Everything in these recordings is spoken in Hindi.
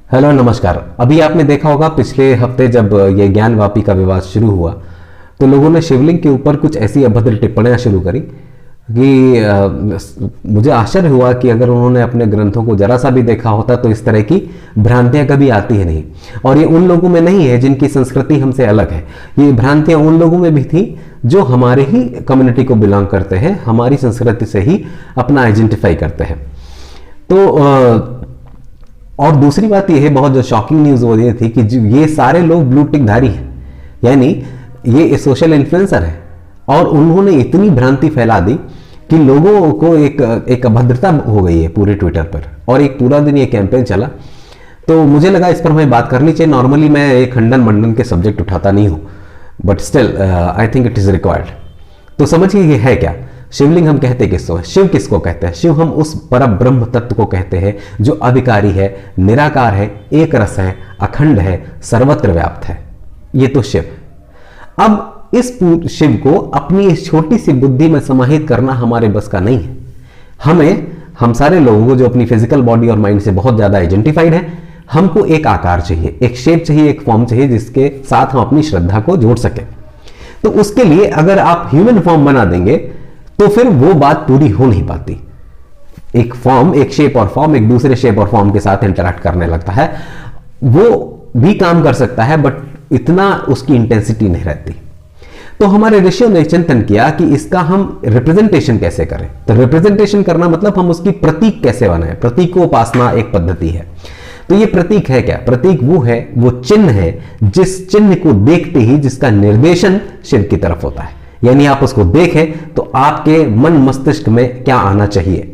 हेलो नमस्कार। अभी आपने देखा होगा पिछले हफ्ते जब ये ज्ञानवापी का विवाद शुरू हुआ तो लोगों ने शिवलिंग के ऊपर कुछ ऐसी अभद्र टिप्पणियां शुरू करी कि मुझे आश्चर्य हुआ कि अगर उन्होंने अपने ग्रंथों को जरा सा भी देखा होता तो इस तरह की भ्रांतियां कभी आती है नहीं। और ये उन लोगों में नहीं है जिनकी संस्कृति हमसे अलग है, ये भ्रांतियां उन लोगों में भी थी जो हमारे ही कम्युनिटी को बिलोंग करते हैं, हमारी संस्कृति से ही अपना आइडेंटिफाई करते हैं। तो और दूसरी बात यह है, बहुत जो शॉकिंग न्यूज वो ये थी कि ये सारे लोग ब्लू टिक धारी हैं, यानी ये सोशल इन्फ्लुएंसर है और उन्होंने इतनी भ्रांति फैला दी कि लोगों को एक अभद्रता हो गई है पूरे ट्विटर पर और एक पूरा दिन ये कैंपेन चला। तो मुझे लगा इस पर हमें बात करनी चाहिए। नॉर्मली मैं एक खंडन मंडन के सब्जेक्ट उठाता नहीं हूं, but still I think it is required. तो समझिए ये है क्या। शिवलिंग हम कहते किसको है? शिव किसको कहते हैं? शिव हम उस पर ब्रह्म तत्व को कहते हैं जो अविकारी है, निराकार है, एक रस है, अखंड है, सर्वत्र व्याप्त है। ये तो शिव। अब इस शिव को अपनी इस छोटी सी बुद्धि में समाहित करना हमारे बस का नहीं है। हम सारे लोगों को जो अपनी फिजिकल बॉडी और माइंड से बहुत ज्यादा आइडेंटिफाइड है, हमको एक आकार चाहिए, एक शेप चाहिए, एक फॉर्म चाहिए जिसके साथ हम अपनी श्रद्धा को जोड़ सके। तो उसके लिए अगर आप ह्यूमन फॉर्म बना देंगे तो फिर वो बात पूरी हो नहीं पाती। एक फॉर्म, एक शेप और फॉर्म एक दूसरे शेप और फॉर्म के साथ इंटरैक्ट करने लगता है, वो भी काम कर सकता है बट इतना उसकी इंटेंसिटी नहीं रहती। तो हमारे ऋषियों ने चिंतन किया कि इसका हम रिप्रेजेंटेशन कैसे करें। तो रिप्रेजेंटेशन करना मतलब हम उसकी प्रतीक कैसे बनाएं। प्रतीक को उपासना एक पद्धति है। तो ये प्रतीक है क्या? प्रतीक वो है, वो चिन्ह है जिस चिन्ह को देखते ही जिसका निर्देशन शिव की तरफ होता है। यानी आप उसको देखें तो आपके मन मस्तिष्क में क्या आना चाहिए।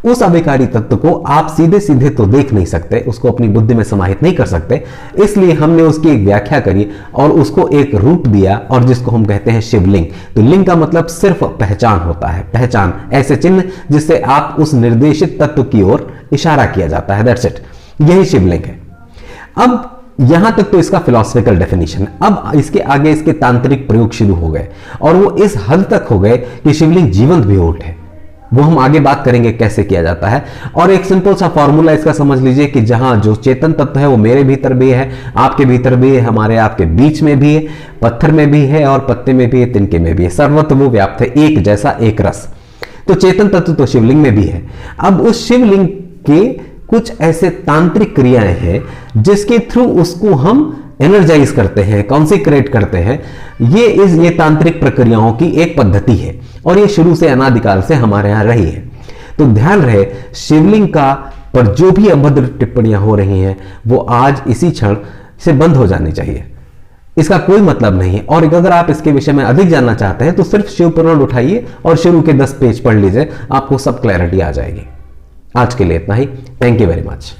उस अविकारी तत्व को आप सीधे सीधे तो देख नहीं सकते, उसको अपनी बुद्धि में समाहित नहीं कर सकते, इसलिए हमने उसकी एक व्याख्या करी और उसको एक रूप दिया और जिसको हम कहते हैं शिवलिंग। तो लिंग का मतलब सिर्फ पहचान होता है, पहचान, ऐसे चिन्ह जिससे आप उस निर्देशित तत्व की ओर इशारा किया जाता है। दैट्स इट, यही शिवलिंग है। अब यहां तक तो इसका फिलॉसफिकल डेफिनेशन है। अब इसके आगे इसके तांत्रिक प्रयोग शुरू हो गए और वो इस हद तक हो गए कि शिवलिंग जीवंत भी उठे। वो हम आगे बात करेंगे कैसे किया जाता है। और एक सिंपल सा फॉर्मूला इसका समझ लीजिए कि जहां जो चेतन तत्व है वो मेरे भीतर भी है, आपके भीतर भी है, हमारे आपके बीच में भी है, पत्थर में भी है और पत्ते में भी है, तिनके में भी है, सर्वत्र वो व्याप्त है, एक जैसा, एक रस। तो चेतन तत्व तो शिवलिंग में भी है। अब उस शिवलिंग के कुछ ऐसे तांत्रिक क्रियाएं हैं जिसके थ्रू उसको हम एनर्जाइज करते हैं, कॉन्सेक्रेट करते हैं। ये तांत्रिक प्रक्रियाओं की एक पद्धति है और ये शुरू से अनादिकाल से हमारे यहां रही है। तो ध्यान रहे, शिवलिंग का पर जो भी अभद्र टिप्पणियां हो रही हैं वो आज इसी क्षण से बंद हो जानी चाहिए। इसका कोई मतलब नहीं। और अगर आप इसके विषय में अधिक जानना चाहते हैं तो सिर्फ शिव पुराण उठाइए और शुरू के 10 पेज पढ़ लीजिए, आपको सब क्लैरिटी आ जाएगी। आज के लिए इतना ही। Thank you very much.